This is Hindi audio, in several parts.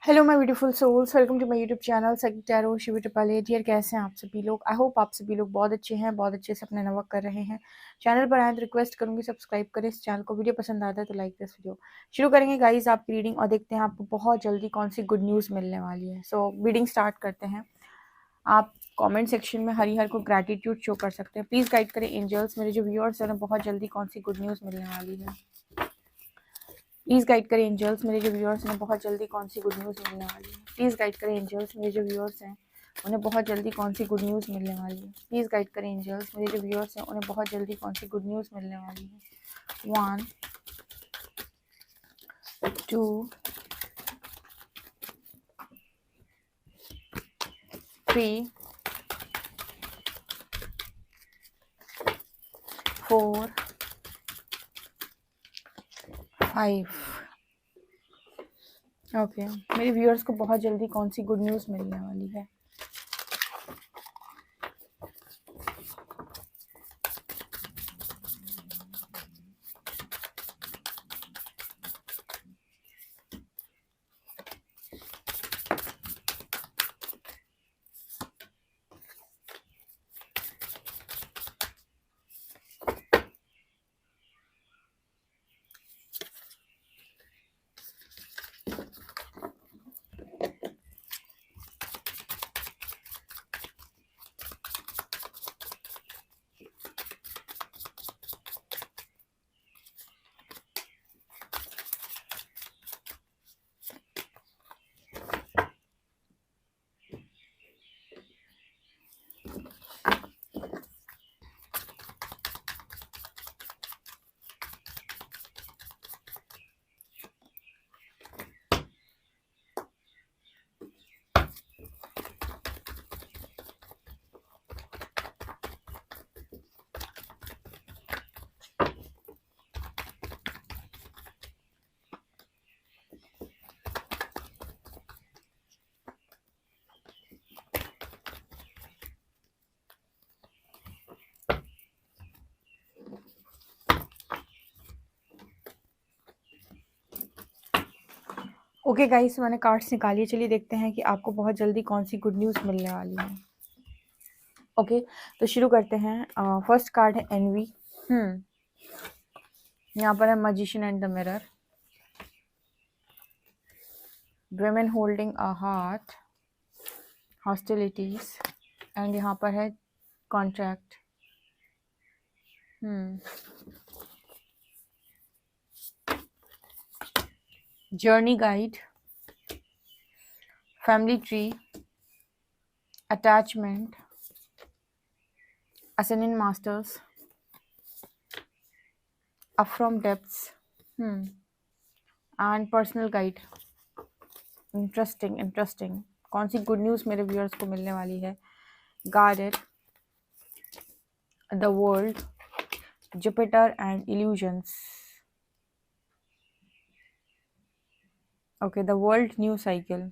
Hello my beautiful souls, welcome to my YouTube channel secretary Shivi triple dear. कैसे हैं आप सभी लोग? आई होप आप सभी लोग बहुत अच्छे हैं, बहुत अच्छे से अपने वर्क कर रहे हैं। चैनल पर आए तो रिक्वेस्ट करूंगी सब्सक्राइब करें इस चैनल को। वीडियो पसंद आता है तो लाइक दिस वीडियो। शुरू करेंगे गाइस आपकी रीडिंग और देखते हैं आपको बहुत जल्दी कौन सी गुड न्यूज़ मिलने वाली है। सो रीडिंग स्टार्ट करते हैं। आप कमेंट सेक्शन में हरिहर को ग्रैटिट्यूड शो कर सकते हैं। प्लीज़ गाइड करें एंजल्स, मेरे जो व्यूअर्स हैं बहुत जल्दी कौन सी गुड न्यूज़ मिलने वाली है। प्लीज़ गाइड करें एंजल्स, मेरे जो व्यूअर्स हैं बहुत जल्दी कौन सी गुड न्यूज़ मिलने वाली है। प्लीज़ गाइड करें एंजल्स, मेरे जो व्यूअर्स हैं उन्हें बहुत जल्दी कौन सी गुड न्यूज़ मिलने वाली है। प्लीज़ गाइड करें एंजल्स, मेरे जो व्यूअर्स हैं उन्हें बहुत जल्दी कौन सी गुड न्यूज़ मिलने वाली है। 1 2 3 4 5। ओके, मेरे व्यूअर्स को बहुत जल्दी कौन सी गुड न्यूज़ मिलने वाली है। ओके गाइस, मैंने कार्ड्स निकाली, चलिए देखते हैं कि आपको बहुत जल्दी कौन सी गुड न्यूज़ मिलने वाली है। ओके, तो शुरू करते हैं। फर्स्ट कार्ड है एनवी। यहाँ पर है magician and the mirror, women holding a heart, hostilities, and यहाँ पर है contract. Journey guide, family tree, attachment, ascendant masters, up from depths, and personal guide। Interesting कौन सी गुड न्यूज़ मेरे व्यूअर्स को मिलने वाली है। Guarded, the world, Jupiter and illusions. Okay, the world new cycle,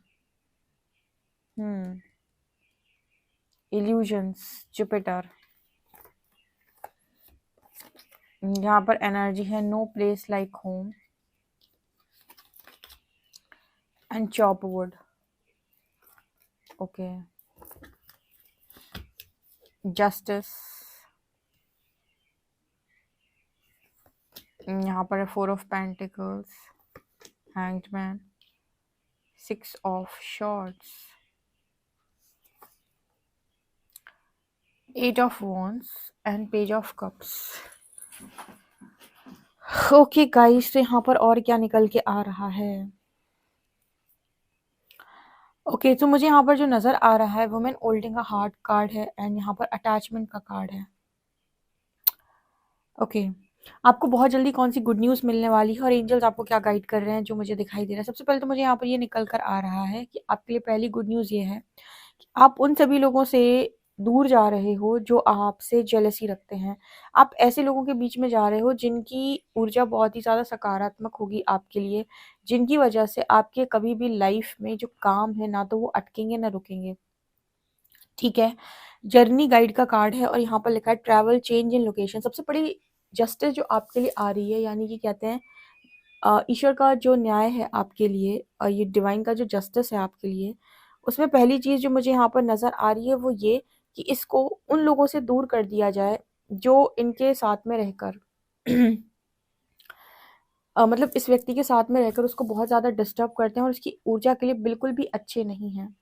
illusions, Jupiter. यहाँ पर एनर्जी है no place like home and chop wood. Okay, justice. यहाँ पर है 4 of pentacles, hanged man, 6 of shorts, 8 of wands and page of cups. Okay guys, तो यहाँ पर और क्या निकल के आ रहा है। ओके, तो मुझे यहाँ पर जो नज़र आ रहा है women holding a heart card है एंड यहाँ पर अटैचमेंट का कार्ड है। ओके, आपको बहुत जल्दी कौन सी गुड न्यूज़ मिलने वाली है और एंजल्स आपको क्या गाइड कर रहे हैं जो मुझे दिखाई दे रहा है। सबसे पहले तो मुझे यहाँ पर ये निकल कर आ रहा है कि आपके लिए पहली गुड न्यूज़ ये है कि आप उन सभी लोगों से दूर जा रहे हो जो आपसे जेलसी रखते हैं। आप ऐसे लोगों के बीच में जा रहे हो जिनकी ऊर्जा बहुत ही ज़्यादा सकारात्मक होगी आपके लिए, जिनकी वजह से आपके कभी भी लाइफ में जो काम है ना तो वो अटकेंगे ना रुकेंगे। ठीक है, जर्नी गाइड का कार्ड है और यहाँ पर लिखा है ट्रैवल, चेंज इन लोकेशन। सबसे बड़ी जस्टिस जो आपके लिए आ रही है, यानी कि कहते हैं ईश्वर का जो न्याय है आपके लिए, ये डिवाइन का जो जस्टिस है आपके लिए, उसमें पहली चीज़ जो मुझे यहाँ पर नज़र आ रही है वो ये कि इसको उन लोगों से दूर कर दिया जाए जो इनके साथ में रहकर मतलब इस व्यक्ति के साथ में रहकर उसको बहुत ज़्यादा डिस्टर्ब करते हैं और उसकी ऊर्जा के लिए बिल्कुल भी अच्छे नहीं हैं।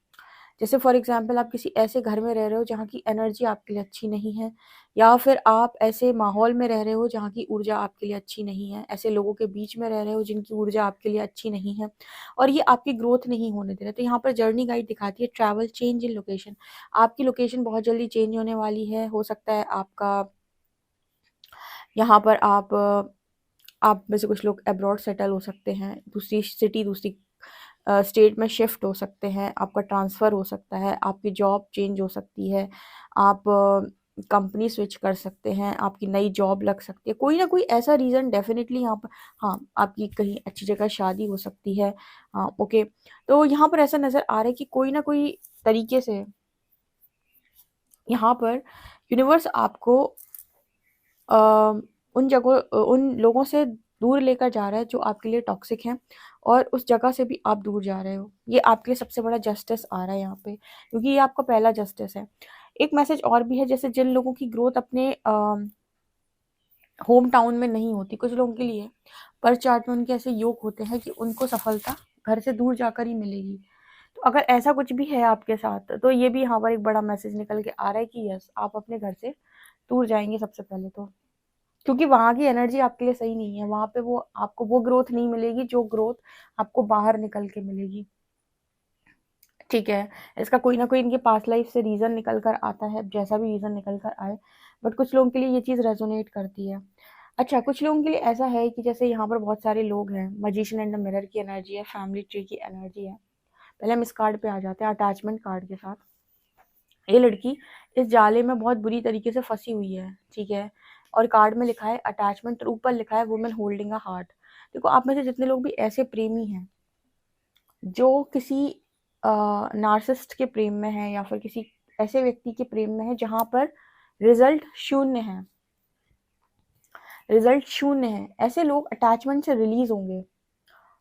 जैसे फॉर एग्जांपल आप किसी ऐसे घर में रह रहे हो जहाँ की एनर्जी आपके लिए अच्छी नहीं है, या फिर आप ऐसे माहौल में रह रहे हो जहाँ की ऊर्जा आपके लिए अच्छी नहीं है, ऐसे लोगों के बीच में रह रहे हो जिनकी ऊर्जा आपके लिए अच्छी नहीं है और ये आपकी ग्रोथ नहीं होने दे रहे। तो यहाँ पर जर्नी गाइड दिखाती है ट्रैवल चेंज इन लोकेशन। आपकी लोकेशन बहुत जल्दी चेंज होने वाली है। हो सकता है आपका यहाँ पर आप में से कुछ लोग अब्रॉड सेटल हो सकते हैं, दूसरी सिटी, दूसरी स्टेट में शिफ्ट हो सकते हैं, आपका ट्रांसफ़र हो सकता है, आपकी जॉब चेंज हो सकती है, आप कंपनी स्विच कर सकते हैं, आपकी नई जॉब लग सकती है, कोई ना कोई ऐसा रीज़न डेफिनेटली यहाँ पर। हाँ, आपकी कहीं अच्छी जगह शादी हो सकती है। हाँ, ओके। तो यहाँ पर ऐसा नज़र आ रहा है कि कोई ना कोई तरीके से यहाँ पर यूनिवर्स आपको उन लोगों से दूर लेकर जा रहा है जो आपके लिए टॉक्सिक हैं, और उस जगह से भी आप दूर जा रहे हो। ये आपके लिए सबसे बड़ा जस्टिस आ रहा है यहाँ पे, क्योंकि ये आपका पहला जस्टिस है। एक मैसेज और भी है, जैसे जिन लोगों की ग्रोथ अपने होम टाउन में नहीं होती, कुछ लोगों के लिए पर चार्ट में उनके ऐसे योग होते हैं कि उनको सफलता घर से दूर जाकर ही मिलेगी। तो अगर ऐसा कुछ भी है आपके साथ, तो ये भी यहाँ पर एक बड़ा मैसेज निकल के आ रहा है कि यस, आप अपने घर से दूर जाएंगे सबसे पहले तो, क्योंकि वहाँ की एनर्जी आपके लिए सही नहीं है। वहाँ पे वो आपको वो ग्रोथ नहीं मिलेगी जो ग्रोथ आपको बाहर निकल के मिलेगी। ठीक है, इसका कोई ना कोई इनके पास्ट लाइफ से रीज़न निकल कर आता है, जैसा भी रीज़न निकल कर आए, बट कुछ लोगों के लिए ये चीज़ रेजोनेट करती है। अच्छा, कुछ लोगों के लिए ऐसा है कि जैसे यहाँ पर बहुत सारे लोग हैं, मजिशियन एंड द मिरर की एनर्जी है, फैमिली ट्री की एनर्जी है। पहले हम इस कार्ड पे आ जाते हैं, अटैचमेंट कार्ड के साथ। ये लड़की इस जाले में बहुत बुरी तरीके से फंसी हुई है, ठीक है, और कार्ड में लिखा है अटैचमेंट, ऊपर लिखा है वुमेन होल्डिंग अ हार्ट। देखो, आप में से जितने लोग भी ऐसे प्रेमी हैं जो किसी नार्सिसिस्ट के प्रेम में है, या फिर किसी ऐसे व्यक्ति के प्रेम में है जहां पर रिजल्ट शून्य है, रिजल्ट शून्य है, ऐसे लोग अटैचमेंट से रिलीज होंगे।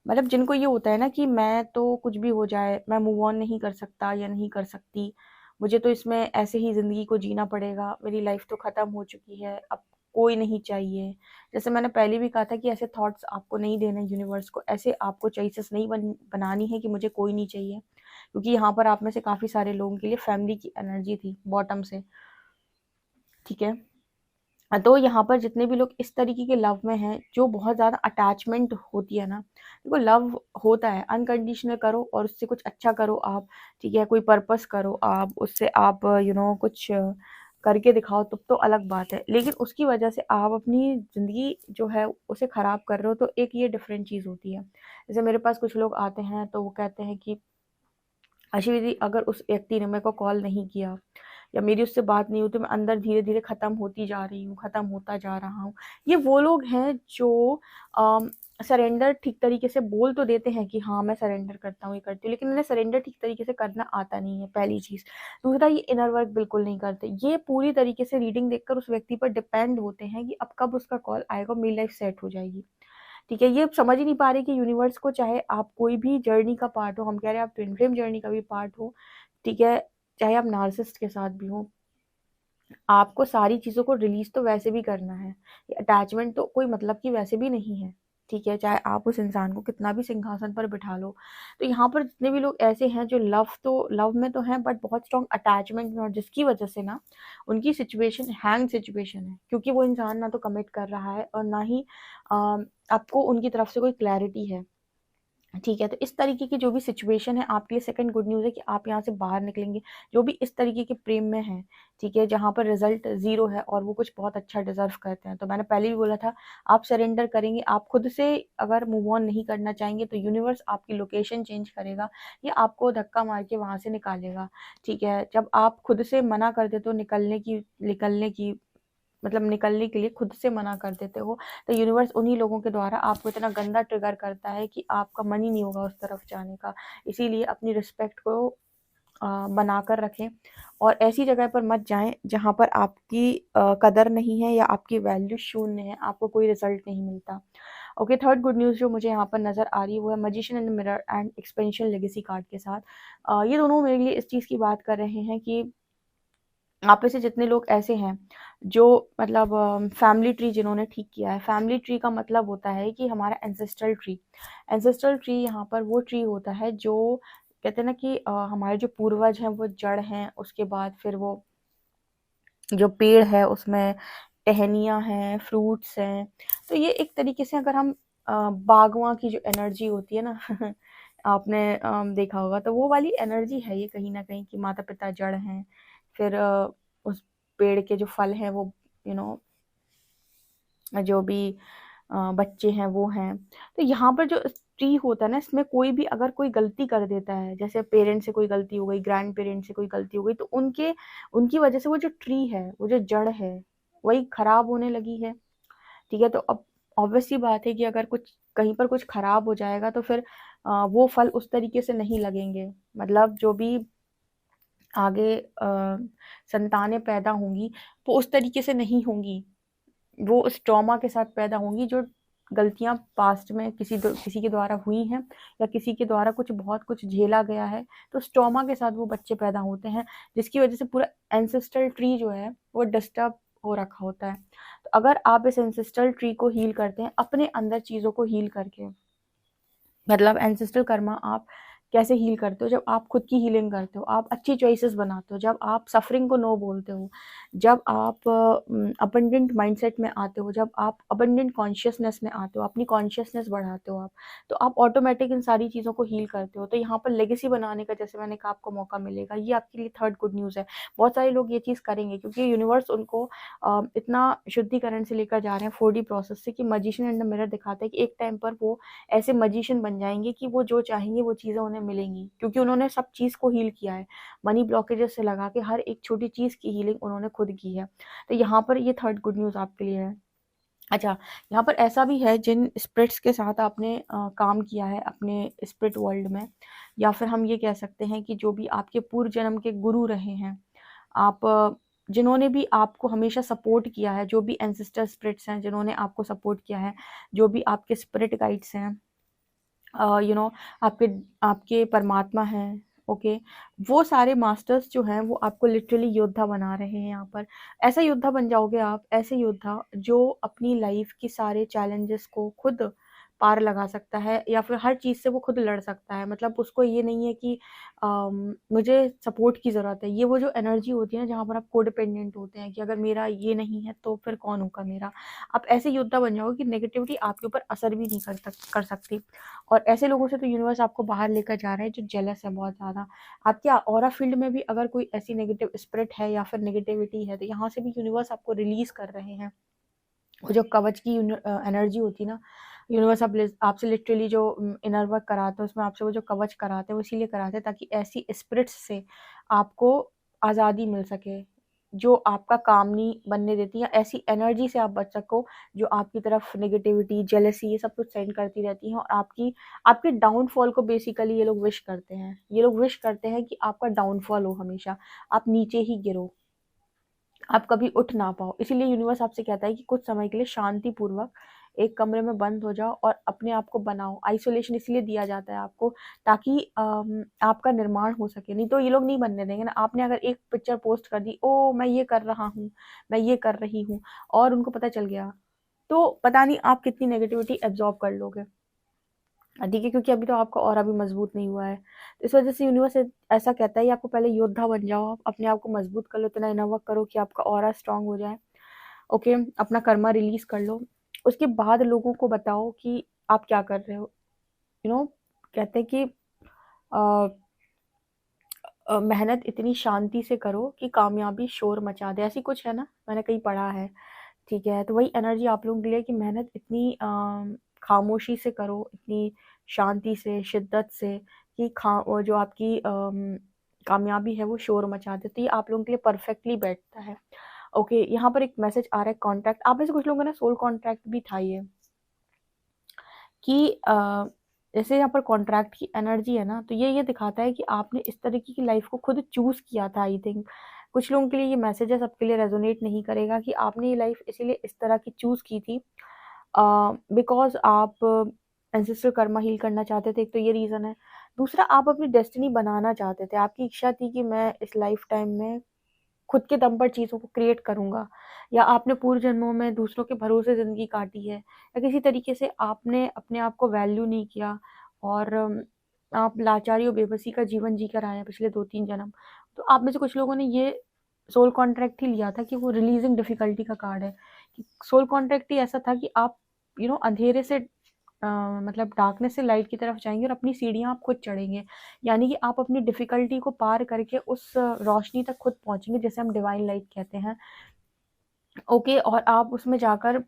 मतलब जिनको ये होता है ना कि मैं तो कुछ भी हो जाए, मैं मूव ऑन नहीं कर सकता या नहीं कर सकती, मुझे तो इसमें ऐसे ही ज़िंदगी को जीना पड़ेगा, मेरी लाइफ तो ख़त्म हो चुकी है, अब कोई नहीं चाहिए। जैसे मैंने पहले भी कहा था कि ऐसे थॉट्स आपको नहीं देने यूनिवर्स को, ऐसे आपको चॉइसेस नहीं बनानी है कि मुझे कोई नहीं चाहिए, क्योंकि यहाँ पर आप में से काफ़ी सारे लोगों के लिए फैमिली की एनर्जी थी बॉटम से, ठीक है। तो यहाँ पर जितने भी लोग इस तरीके के लव में हैं, जो बहुत ज़्यादा अटैचमेंट होती है ना, देखो लव होता है अनकंडीशनल, करो और उससे कुछ अच्छा करो आप, ठीक है, कोई पर्पस करो आप उससे, आप कुछ करके दिखाओ, तब तो अलग बात है, लेकिन उसकी वजह से आप अपनी ज़िंदगी जो है उसे ख़राब कर रहे हो, तो एक ये डिफरेंट चीज़ होती है। जैसे मेरे पास कुछ लोग आते हैं तो वो कहते हैं कि अश्विनी दी, अगर उस व्यक्ति ने मेरे को कॉल नहीं किया या मेरी उससे बात नहीं हुई तो मैं अंदर धीरे धीरे ख़त्म होती जा रही हूँ, ख़त्म होता जा रहा हूँ। ये वो लोग हैं जो सरेंडर ठीक तरीके से बोल तो देते हैं कि हाँ मैं सरेंडर करता हूँ, ये करती हूँ, लेकिन इन्हें सरेंडर ठीक तरीके से करना आता नहीं है, पहली चीज़। दूसरा, ये इनर वर्क बिल्कुल नहीं करते। ये पूरी तरीके से रीडिंग देखकर उस व्यक्ति पर डिपेंड होते हैं कि अब कब उसका कॉल आएगा, मेरी लाइफ सेट हो जाएगी। ठीक है, ये समझ ही नहीं पा रहे कि यूनिवर्स को, चाहे आप कोई भी जर्नी का पार्ट हो, हम कह रहे हैं आप ट्विन फ्लेम जर्नी का भी पार्ट हो, ठीक है, चाहे आप नार्सिसिस्ट के साथ भी हो, आपको सारी चीज़ों को रिलीज तो वैसे भी करना है। अटैचमेंट तो कोई मतलब की वैसे भी नहीं है, ठीक है, चाहे आप उस इंसान को कितना भी सिंहासन पर बिठा लो। तो यहाँ पर जितने भी लोग ऐसे हैं जो लव में तो हैं बट बहुत स्ट्रॉन्ग अटैचमेंट में, और जिसकी वजह से ना उनकी सिचुएशन हैंग सिचुएशन है, क्योंकि वो इंसान ना तो कमिट कर रहा है और ना ही अ, आपको उनकी तरफ से कोई क्लैरिटी है। ठीक है, तो इस तरीके की जो भी सिचुएशन है आपके लिए सेकंड गुड न्यूज़ है कि आप यहाँ से बाहर निकलेंगे। जो भी इस तरीके के प्रेम में हैं, ठीक है, जहाँ पर रिजल्ट ज़ीरो है और वो कुछ बहुत अच्छा डिज़र्व करते हैं। तो मैंने पहले भी बोला था, आप सरेंडर करेंगे, आप खुद से अगर मूव ऑन नहीं करना चाहेंगे तो यूनिवर्स आपकी लोकेशन चेंज करेगा, या आपको धक्का मार के वहाँ से निकालेगा। ठीक है, जब आप खुद से मना कर देते हो निकलने की मतलब निकलने के लिए खुद से मना कर देते हो, तो यूनिवर्स उन्हीं लोगों के द्वारा आपको इतना गंदा ट्रिगर करता है कि आपका मन ही नहीं होगा उस तरफ जाने का। इसीलिए अपनी रिस्पेक्ट को बनाकर रखें, और ऐसी जगह पर मत जाएं जहां पर आपकी कदर नहीं है या आपकी वैल्यू शून्य है, आपको कोई रिजल्ट नहीं मिलता। ओके, थर्ड गुड न्यूज़ जो मुझे यहाँ पर नज़र आ रही है वो है magician in the mirror and expansion legacy card के साथ। ये दोनों मेरे लिए इस चीज़ की बात कर रहे हैं कि आप में से जितने लोग ऐसे हैं जो मतलब फैमिली ट्री जिन्होंने ठीक किया है। फैमिली ट्री का मतलब होता है कि हमारा एंसेस्ट्रल ट्री। एंसेस्ट्रल ट्री यहाँ पर वो ट्री होता है जो कहते हैं ना कि हमारे जो पूर्वज हैं वो जड़ हैं, उसके बाद फिर वो जो पेड़ है उसमें टहनियाँ हैं, फ्रूट्स हैं। तो ये एक तरीके से अगर हम बागवां की जो एनर्जी होती है ना आपने देखा होगा, तो वो वाली एनर्जी है ये कहीं न कहीं कि माता-पिता जड़ हैं, फिर उस पेड़ के जो फल हैं वो यू नो जो भी बच्चे हैं वो हैं। तो यहाँ पर जो ट्री होता है ना, इसमें कोई भी अगर कोई गलती कर देता है, जैसे पेरेंट्स से कोई गलती हो गई, ग्रैंड पेरेंट्स से कोई गलती हो गई, तो उनकी वजह से वो जो ट्री है, वो जो जड़ है, वही खराब होने लगी है। ठीक है? तो अब ऑब्वियस सी बात है कि अगर कुछ कहीं पर कुछ खराब हो जाएगा तो फिर वो फल उस तरीके से नहीं लगेंगे। मतलब जो भी आगे संतानें पैदा होंगी, वो उस तरीके से नहीं होंगी। वो उस ट्रॉमा के साथ पैदा होंगी जो गलतियाँ पास्ट में किसी के द्वारा हुई हैं या किसी के द्वारा बहुत कुछ झेला गया है, तो उस ट्रॉमा के साथ वो बच्चे पैदा होते हैं, जिसकी वजह से पूरा एंसेस्ट्रल ट्री जो है वो डिस्टर्ब हो रखा होता है। तो अगर आप इस एंसेस्ट्रल ट्री को हील करते हैं अपने अंदर चीज़ों को हील करके, मतलब एंसेस्ट्रल कर्मा आप कैसे हील करते हो? जब आप खुद की हीलिंग करते हो, आप अच्छी चॉइसेस बनाते हो, जब आप सफरिंग को नो बोलते हो, जब आप अबंडेंट माइंडसेट में आते हो, जब आप अबंडेंट कॉन्शियसनेस में आते हो, अपनी कॉन्शियसनेस बढ़ाते हो आप, तो आप ऑटोमेटिक इन सारी चीज़ों को हील करते हो। तो यहाँ पर लेगेसी बनाने का, जैसे मैंने कहा, आपको मौका मिलेगा। ये आपके लिए थर्ड गुड न्यूज़ है। बहुत सारे लोग ये चीज़ करेंगे क्योंकि यूनिवर्स उनको इतना शुद्धिकरण से लेकर जा रहे हैं 4D प्रोसेस से कि मैजिशियन इन द मिरर दिखाता है कि एक टाइम पर वो ऐसे मैजिशियन बन जाएँगे कि वो जो चाहेंगे वो चीज़ें उन्हें मिलेंगी, क्योंकि उन्होंने सब चीज़ को हील किया है। मनी ब्लॉकेजेस से लगा के हर एक छोटी चीज़ की हीलिंग उन्होंने खुद की है। तो यहाँ पर ये थर्ड गुड न्यूज़ आपके लिए है। अच्छा, यहाँ पर ऐसा भी है जिन स्पिरिट्स के साथ आपने काम किया है अपने स्पिरिट वर्ल्ड में, या फिर हम ये कह सकते हैं कि जो भी आपके पूर्व जन्म के गुरु रहे हैं, आप जिन्होंने भी आपको हमेशा सपोर्ट किया है, जो भी एंसेस्टर स्पिरिट्स हैं जिन्होंने आपको सपोर्ट किया है, जो भी आपके स्पिरिट गाइड्स हैं, यू नो आपके आपके परमात्मा हैं, ओके, वो सारे मास्टर्स जो हैं वो आपको लिटरली योद्धा बना रहे हैं यहाँ पर। ऐसा योद्धा बन जाओगे आप, ऐसे योद्धा जो अपनी लाइफ की सारे चैलेंजेस को खुद पार लगा सकता है या फिर हर चीज़ से वो खुद लड़ सकता है। मतलब उसको ये नहीं है कि मुझे सपोर्ट की ज़रूरत है। ये वो जो एनर्जी होती है ना जहाँ पर आप कोडिपेंडेंट होते हैं कि अगर मेरा ये नहीं है तो फिर कौन होगा मेरा। आप ऐसे योद्धा बन जाओगे कि नेगेटिविटी आपके ऊपर असर भी नहीं कर सकती। और ऐसे लोगों से तो यूनिवर्स आपको बाहर लेकर जा रहा है जो जेलस है बहुत ज़्यादा। आपके ऑरा फील्ड में भी अगर कोई ऐसी नेगेटिव स्पिरिट है या फिर नेगेटिविटी है, तो यहाँ से भी यूनिवर्स आपको रिलीज़ कर रहे हैं। वो जो कवच की एनर्जी होती है ना, यूनिवर्स आपसे लिटरली जो इनर वर्क कराता है, उसमें आपसे वो जो कवच कराते हैं, वो इसीलिए कराते हैं ताकि ऐसी स्पिरिट्स से आपको आज़ादी मिल सके, जो आपका काम नहीं बनने देती, या ऐसी एनर्जी से आप बच सको, जो आपकी तरफ नेगेटिविटी, जेलसी ये सब कुछ सेंड करती रहती हैं और आपके डाउनफॉल को बेसिकली ये लोग विश करते हैं। ये लोग विश करते हैं कि आपका डाउनफॉल हो हमेशा, आप नीचे ही गिरो, आप कभी उठ ना पाओ। इसीलिए यूनिवर्स आपसे कहता है कि कुछ समय के लिए शांतिपूर्वक एक कमरे में बंद हो जाओ और अपने आप को बनाओ। आइसोलेशन इसलिए दिया जाता है आपको ताकि आपका निर्माण हो सके, नहीं तो ये लोग नहीं बनने देंगे ना। आपने अगर एक पिक्चर पोस्ट कर दी, ओ मैं ये कर रहा हूँ, मैं ये कर रही हूँ, और उनको पता चल गया, तो पता नहीं आप कितनी नेगेटिविटी एब्जॉर्ब कर लोगे। ठीक है, क्योंकि अभी तो आपका ऑरा भी मजबूत नहीं हुआ है। तो इस वजह से यूनिवर्स ऐसा कहता है कि आपको पहले योद्धा बन जाओ, आप अपने आप को मजबूत कर लो, इतना इनर वर्क करो कि आपका ऑरा स्ट्रांग हो जाए। ओके, अपना कर्मा रिलीज कर लो, उसके बाद लोगों को बताओ कि आप क्या कर रहे हो। कहते हैं कि मेहनत इतनी शांति से करो कि कामयाबी शोर मचा दे, ऐसी कुछ है ना, मैंने कहीं पढ़ा है। ठीक है, तो वही एनर्जी आप लोगों के लिए कि मेहनत इतनी खामोशी से करो, इतनी शांति से, शिद्दत से, कि वो जो आपकी कामयाबी है वो शोर मचा दे। तो ये आप लोगों के लिए परफेक्टली बैठता है। ओके, यहाँ पर एक मैसेज आ रहा है कॉन्ट्रैक्ट। आप में से कुछ लोगों का ना सोल कॉन्ट्रैक्ट भी था ये, कि जैसे यहाँ पर कॉन्ट्रैक्ट की एनर्जी है ना, तो ये दिखाता है कि आपने इस तरीके की लाइफ को खुद चूज़ किया था। आई थिंक कुछ लोगों के लिए ये मैसेज है, सबके लिए रेजोनेट नहीं करेगा, कि आपने ये लाइफ इसीलिए इस तरह की चूज़ की थी बिकॉज आप एंसेस्ट्रल कर्मा हील करना चाहते थे, एक तो ये रीज़न है। दूसरा, आप अपनी डेस्टिनी बनाना चाहते थे, आपकी इच्छा थी कि मैं इस लाइफ टाइम में खुद के दम पर चीज़ों को क्रिएट करूँगा, या आपने पूर्व जन्मों में दूसरों के भरोसे ज़िंदगी काटी है, या किसी तरीके से आपने अपने आप को वैल्यू नहीं किया, और आप लाचारी और बेबसी का जीवन जीकर आए हैं पिछले 2-3 जन्म। तो आप में से कुछ लोगों ने ये सोल कॉन्ट्रैक्ट ही लिया था कि वो रिलीजिंग डिफ़िकल्टी का कार्ड है, कि सोल कॉन्ट्रैक्ट ही ऐसा था कि आप अंधेरे से मतलब डार्कनेस से लाइट की तरफ जाएँगे और अपनी सीढ़ियाँ आप खुद चढ़ेंगे। यानी कि आप अपनी डिफ़िकल्टी को पार करके उस रोशनी तक खुद पहुँचेंगे, जिसे हम डिवाइन लाइट कहते हैं। ओके, और आप उसमें जाकर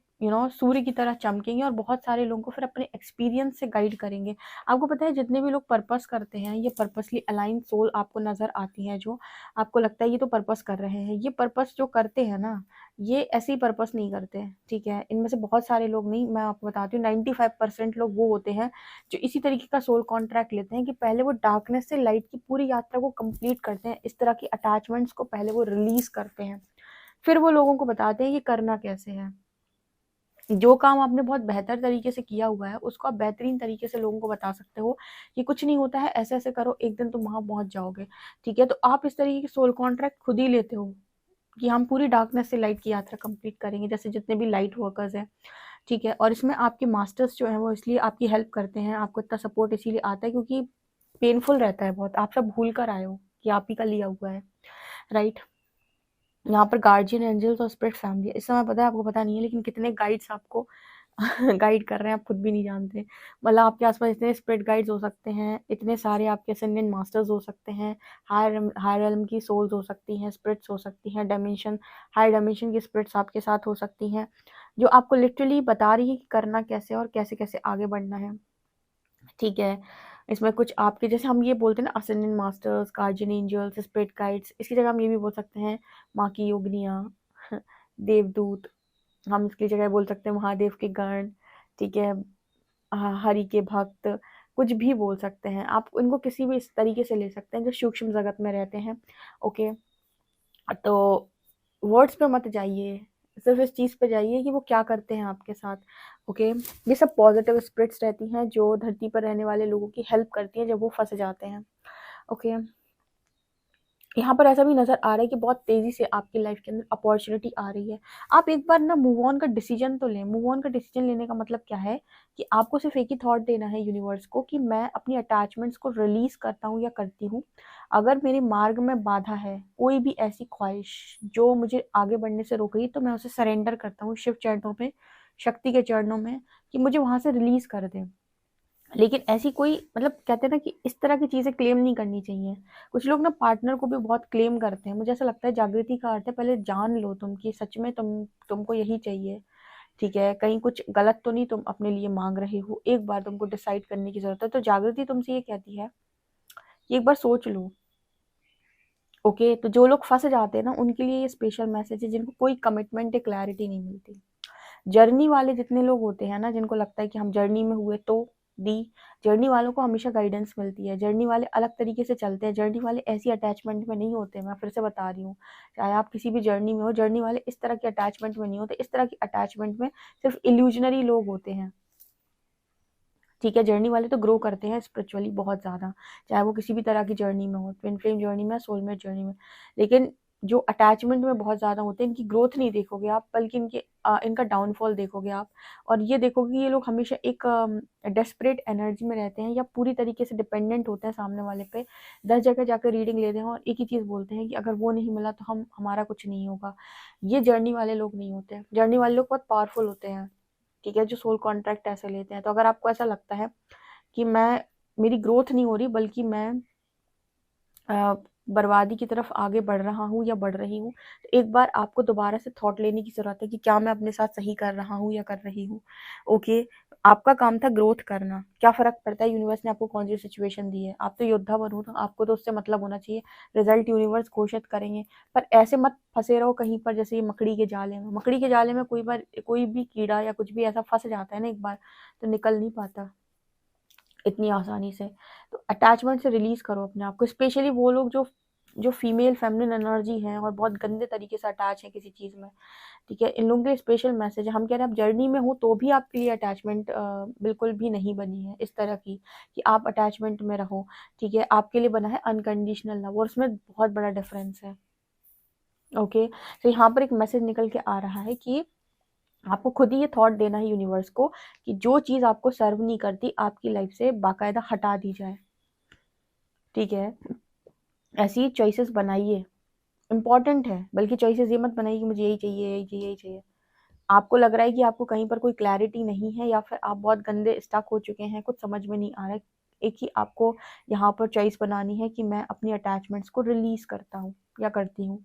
सूर्य की तरह चमकेंगे और बहुत सारे लोगों को फिर अपने एक्सपीरियंस से गाइड करेंगे। आपको पता है, जितने भी लोग पर्पस करते हैं, ये पर्पसली अलाइन सोल आपको नज़र आती हैं, जो आपको लगता है ये तो पर्पस कर रहे हैं। ये पर्पस जो करते हैं ना, ये ऐसे ही पर्पस नहीं करते हैं, ठीक है? इनमें से बहुत सारे लोग नहीं, मैं आपको बताती हूँ, 95% लोग वो होते हैं जो इसी तरीके का सोल कॉन्ट्रैक्ट लेते हैं कि पहले वो डार्कनेस से लाइट की पूरी यात्रा को कंप्लीट करते हैं। इस तरह की अटैचमेंट्स को पहले वो रिलीज़ करते हैं। फिर वो लोगों को बताते हैं कि करना कैसे है। जो काम आपने बहुत बेहतर तरीके से किया हुआ है, उसको आप बेहतरीन तरीके से लोगों को बता सकते हो कि कुछ नहीं होता है, ऐसे-ऐसे करो, एक दिन तुम वहाँ पहुँच जाओगे, ठीक है? तो आप इस तरीके के सोल कॉन्ट्रैक्ट खुद ही लेते हो कि हम पूरी डार्कनेस से लाइट की यात्रा कंप्लीट करेंगे, जैसे जितने भी लाइट वर्कर्स हैं, ठीक है? और इसमें आपके मास्टर्स जो हैं, वो इसलिए आपकी हेल्प करते हैं, आपको इतना सपोर्ट इसीलिए आता है क्योंकि पेनफुल रहता है बहुत। आप सब भूल कर आए हो कि आप ही का लिया हुआ है, राइट? यहाँ पर गार्जियन एंजल्स और स्पिरिट फैमिली है। इस समय पता है, आपको पता नहीं है, लेकिन कितने गाइड्स आपको गाइड कर रहे हैं, आप खुद भी नहीं जानते। मतलब आपके आसपास इतने स्पिरिट गाइड्स हो सकते हैं, इतने सारे आपके असेंडेंट मास्टर्स हो सकते हैं, हायर रेल्म की सोल्स हो सकती हैं, स्पिरिट्स हो सकती हैं, हायर डायमेंशन की स्पिरिट्स आपके साथ हो सकती हैं, जो आपको लिटरली बता रही है कि करना कैसे और कैसे-कैसे आगे बढ़ना है, ठीक है? इसमें कुछ आपके, जैसे हम ये बोलते हैं ना, ascendant masters, guardian angels, spirit guides, इसकी जगह हम ये भी बोल सकते हैं माँ की योगिनियाँ, देवदूत, हम इसकी जगह बोल सकते हैं महादेव के गण, ठीक है? हरि के भक्त, कुछ भी बोल सकते हैं। आप इनको किसी भी इस तरीके से ले सकते हैं जो सूक्ष्म जगत में रहते हैं, ओके? तो वर्ड्स पे मत जाइए, सिर्फ़ इस चीज़ पे जाइए कि वो क्या करते हैं आपके साथ, ओके? ये सब पॉज़िटिव स्पिरिट्स रहती हैं जो धरती पर रहने वाले लोगों की हेल्प करती हैं जब वो फँस जाते हैं, ओके? यहाँ पर ऐसा भी नज़र आ रहा है कि बहुत तेज़ी से आपकी लाइफ के अंदर अपॉर्च्युनिटी आ रही है। आप एक बार ना मूव ऑन का डिसीजन तो लें। मूव ऑन का डिसीजन लेने का मतलब क्या है कि आपको सिर्फ़ एक ही थॉट देना है यूनिवर्स को कि मैं अपनी अटैचमेंट्स को रिलीज़ करता हूँ या करती हूँ। अगर मेरे मार्ग में बाधा है, कोई भी ऐसी ख्वाहिश जो मुझे आगे बढ़ने से रोक रही है, तो मैं उसे सरेंडर करता हूँ शिव चरणों में, शक्ति के चरणों में, कि मुझे वहाँ से रिलीज़ कर दें। लेकिन ऐसी कोई, मतलब कहते हैं ना कि इस तरह की चीज़ें क्लेम नहीं करनी चाहिए। कुछ लोग ना पार्टनर को भी बहुत क्लेम करते हैं। मुझे ऐसा लगता है जागृति का अर्थ है पहले जान लो तुम कि सच में तुमको यही चाहिए, ठीक है? कहीं कुछ गलत तो नहीं तुम अपने लिए माँग रहे हो। एक बार तुमको डिसाइड करने की ज़रूरत है। तो जागृति तुमसे ये कहती है कि एक बार सोच लो, ओके? तो जो लोग फँस जाते हैं ना, उनके लिए ये स्पेशल मैसेज है, जिनको कोई कमिटमेंट या क्लैरिटी नहीं मिलती। जर्नी वाले जितने लोग होते हैं ना, जिनको लगता है कि हम जर्नी में हुए तो दी, जर्नी वालों को हमेशा गाइडेंस मिलती है। जर्नी वाले अलग तरीके से चलते हैं। जर्नी वाले ऐसी अटैचमेंट में नहीं होते। मैं फिर से बता रही हूँ, चाहे आप किसी भी जर्नी में हो, जर्नी वाले इस तरह की अटैचमेंट में नहीं होते। इस तरह की अटैचमेंट में सिर्फ इल्यूजनरी लोग होते हैं, ठीक है? जर्नी वाले तो ग्रो करते हैं स्पिरिचुअली बहुत ज़्यादा, चाहे वो किसी भी तरह की जर्नी में हो, ट्विन फ्लेम जर्नी में, सोलमेट जर्नी में। लेकिन जो अटैचमेंट में बहुत ज़्यादा होते हैं, इनकी ग्रोथ नहीं देखोगे आप, बल्कि इनका डाउनफॉल देखोगे आप। और ये देखोगे कि ये लोग हमेशा एक डेस्परेट एनर्जी में रहते हैं, या पूरी तरीके से डिपेंडेंट होते हैं सामने वाले पे। 10 जगह जाकर रीडिंग लेते हैं और एक ही चीज़ बोलते हैं कि अगर वो नहीं मिला तो हमारा कुछ नहीं होगा। ये जर्नी वाले लोग नहीं होते। जर्नी वाले लोग बहुत पावरफुल होते हैं, ठीक है? जो सोल कॉन्ट्रैक्ट ऐसे लेते हैं। तो अगर आपको ऐसा लगता है कि मेरी ग्रोथ नहीं हो रही, बल्कि मैं अ, बर्बादी की तरफ आगे बढ़ रहा हूँ या बढ़ रही हूँ, तो एक बार आपको दोबारा से थॉट लेने की ज़रूरत है कि क्या मैं अपने साथ सही कर रहा हूँ या कर रही हूँ, ओके? आपका काम था ग्रोथ करना। क्या फ़र्क पड़ता है यूनिवर्स ने आपको कौन-सी सिचुएशन दी है? आप तो योद्धा बनो ना, आपको तो उससे मतलब होना चाहिए। रिज़ल्ट यूनिवर्स घोषित करेंगे, पर ऐसे मत फँसे रहो कहीं पर, जैसे ये मकड़ी के जाले में। मकड़ी के जाले में कोई भी कीड़ा या कुछ भी ऐसा फँस जाता है ना एक बार, तो निकल नहीं पाता इतनी आसानी से। तो अटैचमेंट से रिलीज़ करो अपने आप को, स्पेशली वो लोग जो जो फीमेल फेमिनिन एनर्जी है और बहुत गंदे तरीके से अटैच है किसी चीज़ में, ठीक है, इन लोगों के लिए स्पेशल मैसेज है। हम कह रहे हैं आप जर्नी में हो तो भी आपके लिए अटैचमेंट बिल्कुल भी नहीं बनी है इस तरह की कि आप अटैचमेंट में रहो, ठीक है। आपके लिए बना है अनकंडीशनल लव, और उसमें बहुत बड़ा डिफरेंस है। ओके, तो यहाँ पर एक मैसेज निकल के आ रहा है कि आपको खुद ही ये थॉट देना है यूनिवर्स को कि जो चीज़ आपको सर्व नहीं करती आपकी लाइफ से बाकायदा हटा दी जाए, ठीक है। ऐसी चॉइसेस बनाइए, इंपॉर्टेंट है। बल्कि चॉइसेस ये मत बनाइए कि मुझे यही चाहिए, यही चाहिए, यही चाहिए। आपको लग रहा है कि आपको कहीं पर कोई क्लैरिटी नहीं है, या फिर आप बहुत गंदे स्टक हो चुके हैं, कुछ समझ में नहीं आ रहा है, एक ही आपको यहाँ पर चॉइस बनानी है कि मैं अपनी अटैचमेंट्स को रिलीज करता हूँ या करती हूँ,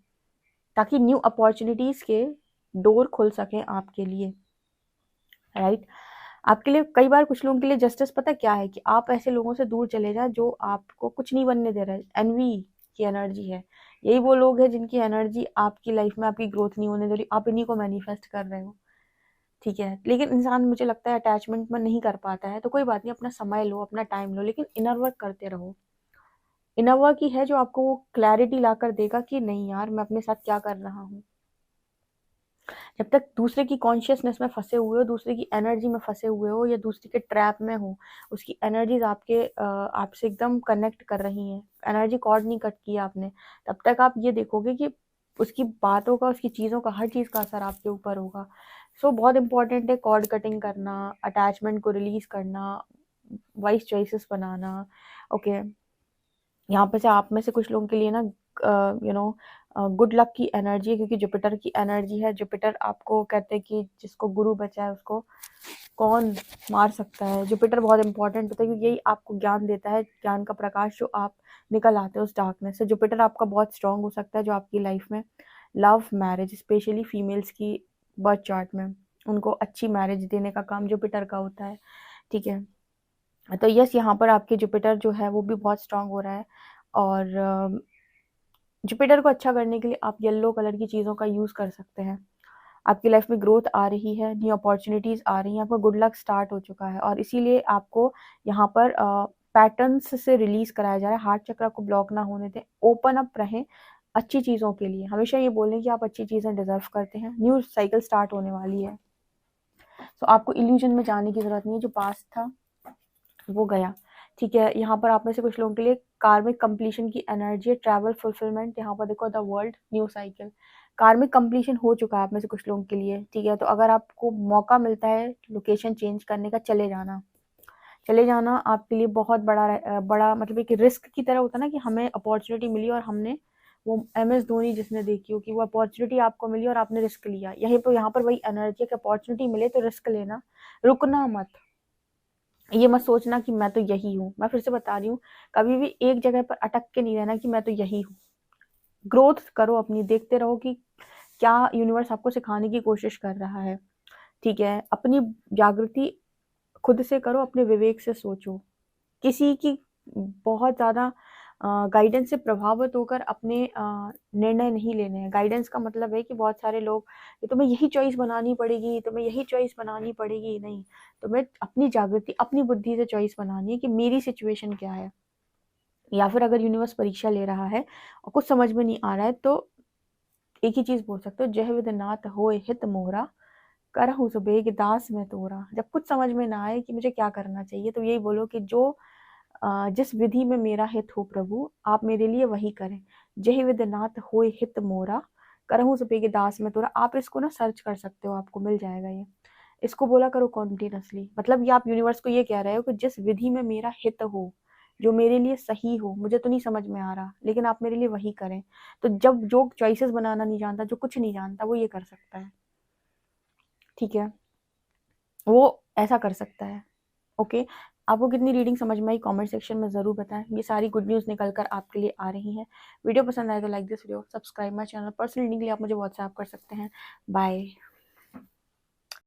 ताकि न्यू अपॉर्चुनिटीज के डोर खुल सकें आपके लिए, राइट। आपके लिए कई बार कुछ लोगों के लिए जस्टिस पता क्या है कि आप ऐसे लोगों से दूर चले जाए जो आपको कुछ नहीं बनने दे रहे। एनवी की एनर्जी है, यही वो लोग हैं जिनकी एनर्जी आपकी लाइफ में आपकी ग्रोथ नहीं होने दे रही, आप इन्हीं को मैनिफेस्ट कर रहे हो, ठीक है। लेकिन इंसान मुझे लगता है अटैचमेंट में नहीं कर पाता है, तो कोई बात नहीं, अपना समय लो, अपना टाइम लो, लेकिन इनर वर्क करते रहो। इनर वर्क ही है जो आपको वो क्लैरिटी ला कर देगा कि नहीं यार मैं अपने साथ क्या कर रहा हूँ। जब तक दूसरे की कॉन्शियसनेस में फंसे हुए हो, दूसरे की एनर्जी में फंसे हुए हो, या दूसरे के ट्रैप में हो, उसकी एनर्जीज आपसे एकदम कनेक्ट कर रही हैं, एनर्जी कॉर्ड नहीं कट किया आपने, तब तक आप ये देखोगे कि उसकी बातों का, उसकी चीज़ों का, हर चीज़ का असर आपके ऊपर होगा। सो बहुत इंपॉर्टेंट है कॉर्ड कटिंग करना, अटैचमेंट को रिलीज करना, वाइज चॉइसेस बनाना। ओके, यहाँ पे से आप में से कुछ लोगों के लिए ना गुड लक की एनर्जी है, क्योंकि जुपिटर की एनर्जी है। जुपिटर आपको कहते हैं कि जिसको गुरु बचा है उसको कौन मार सकता है। जुपिटर बहुत इंपॉर्टेंट होता है क्योंकि यही आपको ज्ञान देता है, ज्ञान का प्रकाश जो आप निकल आते हो उस डार्कनेस से। जुपिटर आपका बहुत स्ट्रांग हो सकता है, जो आपकी लाइफ में लव मैरिज, स्पेशली फीमेल्स की बर्थ चार्ट में उनको अच्छी मैरिज देने का काम जुपिटर का होता है, ठीक है। तो यस, यहाँ पर आपके जुपिटर जो है वो भी बहुत स्ट्रांग हो रहा है, और जुपिटर को अच्छा करने के लिए आप येलो कलर की चीज़ों का यूज़ कर सकते हैं। आपकी लाइफ में ग्रोथ आ रही है, न्यू अपॉर्चुनिटीज़ आ रही हैं, आपका गुड लक स्टार्ट हो चुका है, और इसीलिए आपको यहाँ पर पैटर्न्स से रिलीज कराया जा रहा है। हार्ट चक्र को ब्लॉक ना होने दें, ओपन अप रहें अच्छी चीज़ों के लिए। हमेशा ये बोलें कि आप अच्छी चीज़ें डिजर्व करते हैं, न्यू साइकिल स्टार्ट होने वाली है। तो आपको इल्यूजन में जाने की ज़रूरत नहीं है, जो पास्ट था वो गया, ठीक है। यहाँ पर आप में से कुछ लोगों के लिए कार्मिक कंप्लीशन की एनर्जी है, ट्रैवल फुलफिलमेंट। यहाँ पर देखो द वर्ल्ड, न्यू साइकिल, कार्मिक कंप्लीशन हो चुका है आप में से कुछ लोगों के लिए, ठीक है। तो अगर आपको मौका मिलता है लोकेशन चेंज करने का, चले जाना, चले जाना आपके लिए बहुत बड़ा मतलब एक रिस्क की तरह होता है ना, कि हमें अपॉर्चुनिटी मिली और हमने वो MS धोनी जिसने देखी हो कि वो अपॉर्चुनिटी आपको मिली और आपने रिस्क लिया, यहीं पर यहाँ पर वही एनर्जी है कि अपॉर्चुनिटी मिले तो रिस्क लेना, रुकना मत। ये मत सोचना कि मैं तो यही हूँ, मैं फिर से बता रही हूँ, कभी भी एक जगह पर अटक के नहीं रहना कि मैं तो यही हूँ। ग्रोथ करो अपनी, देखते रहो कि क्या यूनिवर्स आपको सिखाने की कोशिश कर रहा है, ठीक है। अपनी जागृति खुद से करो, अपने विवेक से सोचो, किसी की बहुत ज़्यादा गाइडेंस से प्रभावित होकर अपने निर्णय नहीं लेने हैं। गाइडेंस का मतलब है कि बहुत सारे लोग, ये तुम्हें यही चॉइस बनानी पड़ेगी, तुम्हें यही चॉइस बनानी पड़ेगी, नहीं, तुम्हें अपनी जागृति, अपनी बुद्धि से चॉइस बनानी है कि मेरी सिचुएशन क्या है। या फिर अगर यूनिवर्स परीक्षा ले रहा है और कुछ समझ में नहीं आ रहा है, तो एक ही चीज़ बोल सकते हो, जय विद नाथ होए हित मोरा, करहु सो बेग दास में तोरा। जब कुछ समझ में ना आए कि मुझे क्या करना चाहिए, तो यही बोलो कि जो जिस विधि में मेरा हित हो प्रभु, आप मेरे लिए वही करें। जय विद नाथ होए हित मोरा, करहु सो बेग दास में तोरा। आप इसको ना सर्च कर सकते हो, आपको मिल जाएगा ये। इसको बोला करो कॉन्टिन्यूसली, मतलब ये आप यूनिवर्स को ये कह रहे हो कि जिस विधि में मेरा हित हो, जो मेरे लिए सही हो, मुझे तो नहीं समझ में आ रहा, लेकिन आप मेरे लिए वही करें। तो जब जो चॉइसेस बनाना नहीं जानता, जो कुछ नहीं जानता, वो ये कर सकता है, ठीक है, वो ऐसा कर सकता है। ओके, आपको कितनी रीडिंग समझ में आई कमेंट सेक्शन में ज़रूर बताएं। ये सारी गुड न्यूज़ निकल कर आपके लिए आ रही हैं। वीडियो पसंद आए तो like this video, subscribe my channel. Personal reading के लिए आप मुझे व्हाट्सएप कर सकते हैं। बाय।